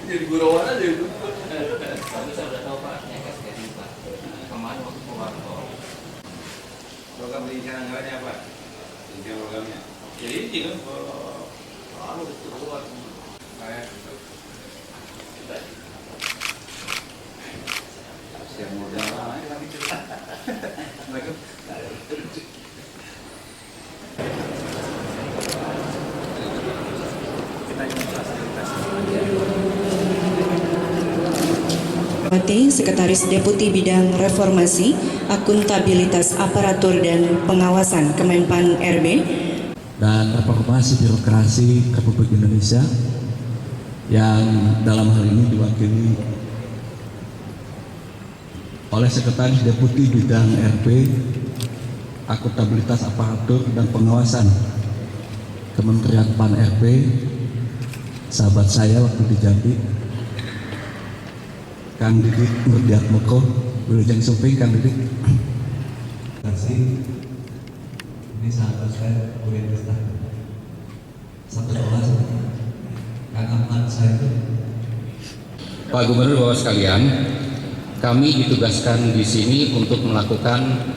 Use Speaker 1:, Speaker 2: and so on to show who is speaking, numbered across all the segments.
Speaker 1: Jadi gurauan aja itu.
Speaker 2: Tapi saya udah tahu Pak, yang kasih dari Pak. Kemarin waktu keluar tol.
Speaker 3: Program perizinan anggarannya apa? Perizinan programnya.
Speaker 1: Jadi ini kan kalau itu keluar.
Speaker 3: Yang muda lah, mereka.
Speaker 4: Sekretaris Deputi Bidang Reformasi, Akuntabilitas Aparatur dan Pengawasan Kemenpan RB
Speaker 5: dan Reformasi Birokrasi Republik Indonesia yang dalam hal ini diwakili oleh Sekretaris Deputi Bidang RB, Akuntabilitas Aparatur dan Pengawasan Kementerian Pan RB, sahabat saya waktu di Jambi, Kang Didik Nurdiatmoko, Wilujeng Suping, Kang Didik. Terima kasih. Ini sahabat saya, Kuliah Desta. Satu kelas, Kang Ahmad saya.
Speaker 6: Pak Gubernur, Bapak sekalian, kami ditugaskan di sini untuk melakukan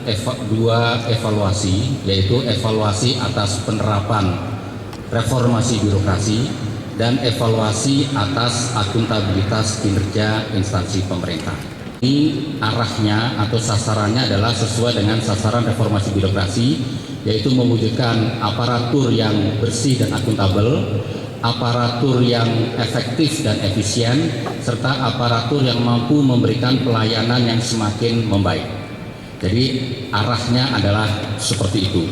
Speaker 6: dua evaluasi, yaitu evaluasi atas penerapan reformasi birokrasi dan evaluasi atas akuntabilitas kinerja instansi pemerintah. Ini arahnya atau sasarannya adalah sesuai dengan sasaran reformasi birokrasi, yaitu mewujudkan aparatur yang bersih dan akuntabel, aparatur yang efektif dan efisien, serta aparatur yang mampu memberikan pelayanan yang semakin membaik. Jadi arahnya adalah seperti itu.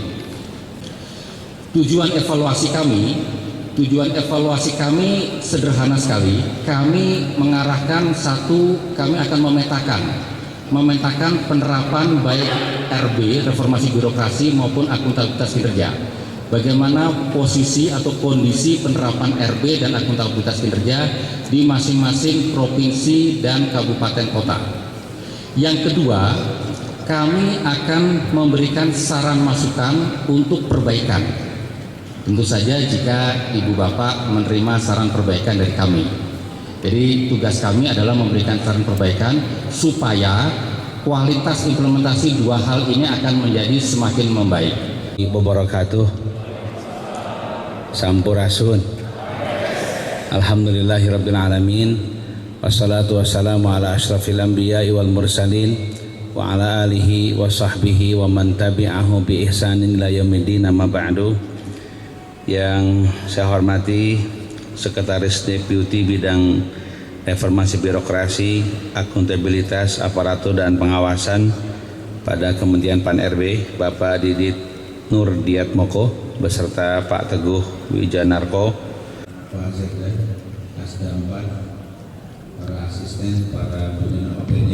Speaker 6: Tujuan evaluasi kami sederhana sekali. Kami mengarahkan kami akan memetakan penerapan baik RB, reformasi birokrasi, maupun akuntabilitas kinerja. Bagaimana posisi atau kondisi penerapan RB dan akuntabilitas kinerja di masing-masing provinsi dan kabupaten kota. Yang kedua, kami akan memberikan saran masukan untuk perbaikan. Tentu saja jika Ibu Bapak menerima saran perbaikan dari kami. Jadi tugas kami adalah memberikan saran perbaikan supaya kualitas implementasi dua hal ini akan menjadi semakin membaik.
Speaker 7: Ibu barakatuh. Sampurasun. Alhamdulillahirabbil alamin. Wassalatu wassalamu ala asyrafil anbiya'i wal mursalin wa ala alihi wa sahbihi wa man tabi'ahu bi ihsanin ila yaumiddin, amma ba'du. Yang saya hormati Sekretaris Deputi Bidang Reformasi Birokrasi, Akuntabilitas Aparatur dan Pengawasan pada Kementerian Pan RB, Bapak Didit Nurdiatmoko beserta Pak Teguh Wijanarko,
Speaker 5: Pak Sekda, Kasda 4, para asisten, para pembina OPD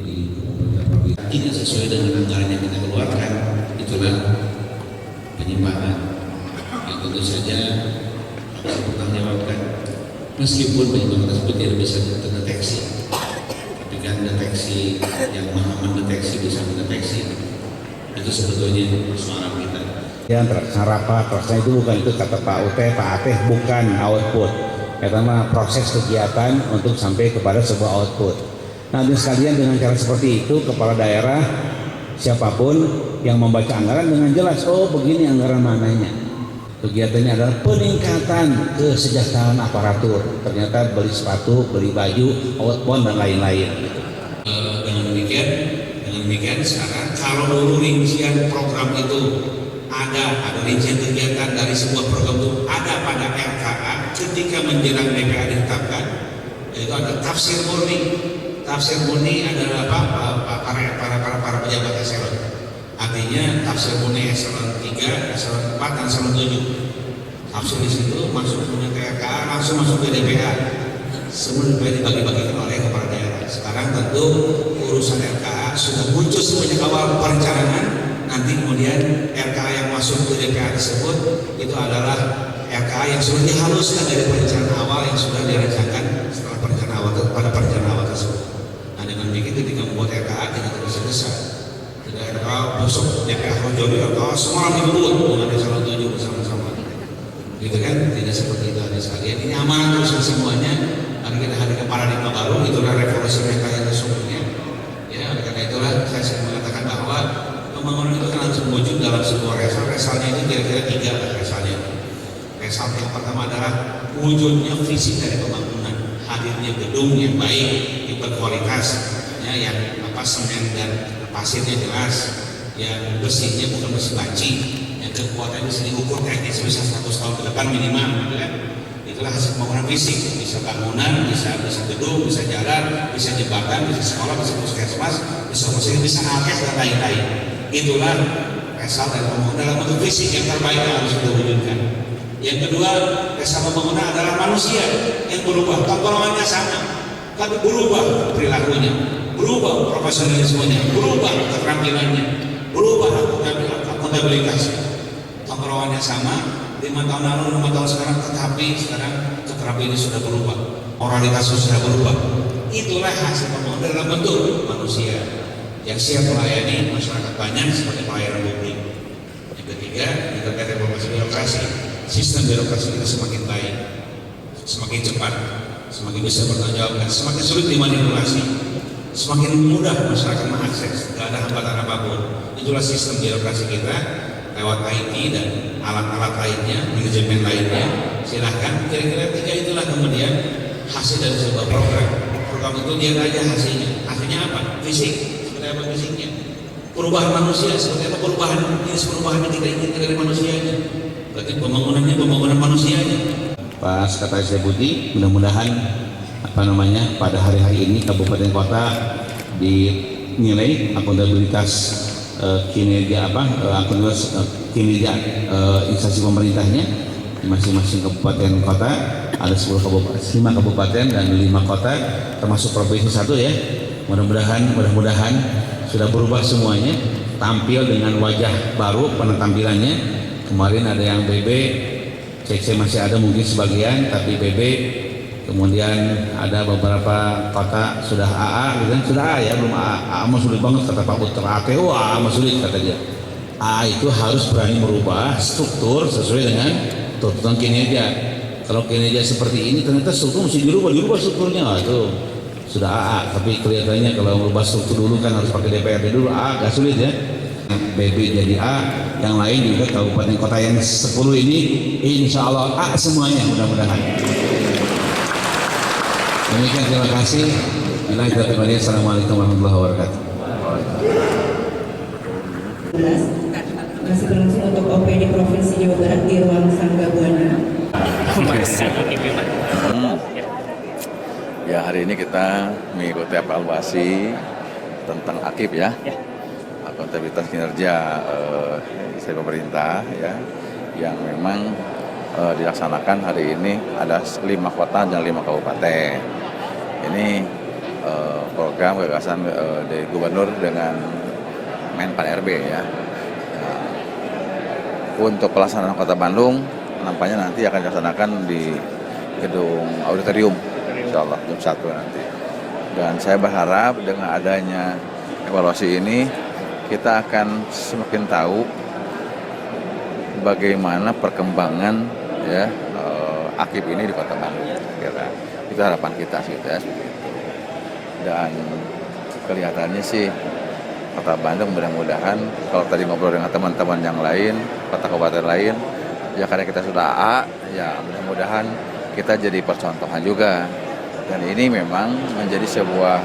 Speaker 5: di pemerintah provinsi.
Speaker 7: Tidak sesuai dengan anggaran yang kita keluarkan, itulah penyimpangan. Yang tentu saja harus bertanggungjawabkan, meskipun penyimpangan tersebut tidak bisa terdeteksi, tapi kan deteksi yang maha mendeteksi bisa mendeteksi, itu sebetulnya suara kita.
Speaker 8: Yang rapat, prosesnya itu bukan itu kata Pak UT, Pak Ateh, bukan output. Pertama proses kegiatan untuk sampai kepada sebuah output. Nah, sekalian dengan cara seperti itu, kepala daerah siapapun yang membaca anggaran dengan jelas, oh begini anggaran mananya. Kegiatannya adalah peningkatan kesejahteraan aparatur. Ternyata beli sepatu, beli baju, outbound dan lain-lain.
Speaker 7: Dengan demikian sekarang kalau dulu rincian program itu ada rincian kegiatan dari sebuah program itu ada pada RKA ketika menjelang BPA ditetapkan, yaitu ada tafsir murni. Tafsir murni adalah para pejabat eselon. Artinya tafsir murni eselon 3, eselon 4, dan eselon 7. Tafsir di situ masuk ke RKA, langsung masuk ke DPA. Semua dibagi-bagikan oleh kepala daerah. Sekarang tentu urusan RKA sudah muncul semenjak awal perencanaan. Nanti kemudian RKA yang masuk ke DPA tersebut itu adalah RKA yang sudah dihaluskan dari perencanaan awal yang sudah dirancangkan setelah perencanaan awal pada perencanaan awal tersebut. Nah, dengan demikian ketika membuat RKA kita tergesa-gesa. Tidak RKA besok DPR Joni RKA semua dibuat dengan eselon 7 bersama-sama. Gitu kan? Tidak seperti itu ada sekalian. Ini amanah terus semuanya. Karena kita hadirkan paradigma baru, itulah revolusi mereka yang sesungguhnya. Ya, oleh karena itulah saya sering mengatakan bahwa pembangunan itu kan harus mewujud dalam sebuah resal. Resalnya itu kira-kira 3 resalnya. Resal yang pertama adalah wujudnya visi dari pembangunan, hadirnya gedung yang baik, yang berkualitas, ya, yang semen dan pasirnya jelas, yang bersihnya bukan bersih banci, yang kekuatan bisa diukur teknis bisa 100 tahun ke depan minimal, gitu kan? Itulah hasil pembangunan fisik, bisa bangunan, bisa gedung, bisa jalan, bisa jembatan, bisa sekolah, bisa puskesmas, bisa mesin, bisa alkes dan lain-lain. Itulah resal dari pembangunan dalam bentuk fisik yang terbaik yang harus kita wujudkan. Yang kedua, resal pembangunan adalah manusia yang berubah, tongkrongannya sama, tapi berubah perilakunya, berubah profesionalismenya, berubah keterampilannya, berubah akuntabilitasnya. Tongkrongannya sama, 5 tahun lalu, 5 tahun sekarang, tetapi sekarang keterampilan ini sudah berubah, moralitasnya sudah berubah. Itulah hasil pembangunan dalam bentuk manusia yang siap melayani masyarakat banyak sebagai pelayanan publik. Yang ketiga, kita terkait reformasi birokrasi. Sistem birokrasi kita semakin baik, semakin cepat, semakin bisa bertanggung jawab, dan semakin sulit dimanipulasi, semakin mudah masyarakat mengakses, tidak ada hambatan apapun. Itulah sistem birokrasi kita lewat IT dan alat-alat lainnya, manajemen lainnya. Silahkan, kira-kira 3 itulah kemudian hasil dari sebuah program. Program itu dia aja hasilnya. Hasilnya apa? Fisik. Seperti apa fisiknya? Perubahan manusia. Seperti apa perubahan? Jenis perubahan yang kita inginkan dari manusianya. Berarti pembangunannya pembangunan manusianya.
Speaker 8: Pak Sekretaris Deputi, mudah-mudahan pada hari-hari ini kabupaten kota dinilai akuntabilitas kinerja kinerja instansi pemerintahnya di masing-masing kabupaten kota. Ada 5 kabupaten dan 5 kota termasuk provinsi 1 ya. Mudah-mudahan sudah berubah semuanya, tampil dengan wajah baru penampilannya. Kemarin ada yang BB, CC masih ada mungkin sebagian, tapi BB. Kemudian ada beberapa kota sudah AA, gitu kan? Sudah A ya, belum AA mah sulit banget kata Pak Putra. ATO AA mah sulit kata dia. AA itu harus berani merubah struktur sesuai dengan tuntutan kinerja. Kalau kinerja seperti ini ternyata struktur mesti dirubah strukturnya. Itu sudah AA, tapi kelihatannya kalau merubah struktur dulu kan harus pakai DPRD dulu. AA agak sulit ya. BB jadi A, yang lain juga kabupaten kota yang 10 ini insya Allah A semuanya mudah-mudahan. Demikian, terima kasih. Assalamualaikum warahmatullahi wabarakatuh.
Speaker 4: Masih berlangsung untuk OPD Provinsi Jawa Barat di ruang Sangga Buana.
Speaker 9: Ya, hari ini kita mengikuti evaluasi tentang AKIP ya, akuntabilitas kinerja dari pemerintah ya, yang memang dilaksanakan hari ini ada 5 kota dan 5 kabupaten. Ini program gagasan dari Gubernur dengan Menpan RB ya. Nah, untuk pelaksanaan Kota Bandung nampaknya nanti akan dilaksanakan di gedung auditorium, insya Allah jam 1 nanti. Dan saya berharap dengan adanya evaluasi ini kita akan semakin tahu bagaimana perkembangan ya AKIP ini di Kota Bandung. Itu harapan kita sih ya, seperti itu. Dan kelihatannya sih Kota Bandung mudah-mudahan, kalau tadi ngobrol dengan teman-teman yang lain, kota kabupaten lain, ya karena kita sudah A, ya mudah-mudahan kita jadi percontohan juga. Dan ini memang menjadi sebuah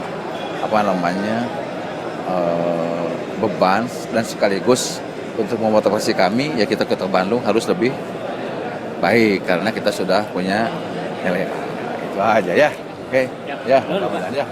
Speaker 9: beban dan sekaligus untuk memotivasi kami, ya kita ke Kota Bandung harus lebih baik karena kita sudah punya nilai A. Itu aja ya. Oke. Ya, mudah-mudahan ya.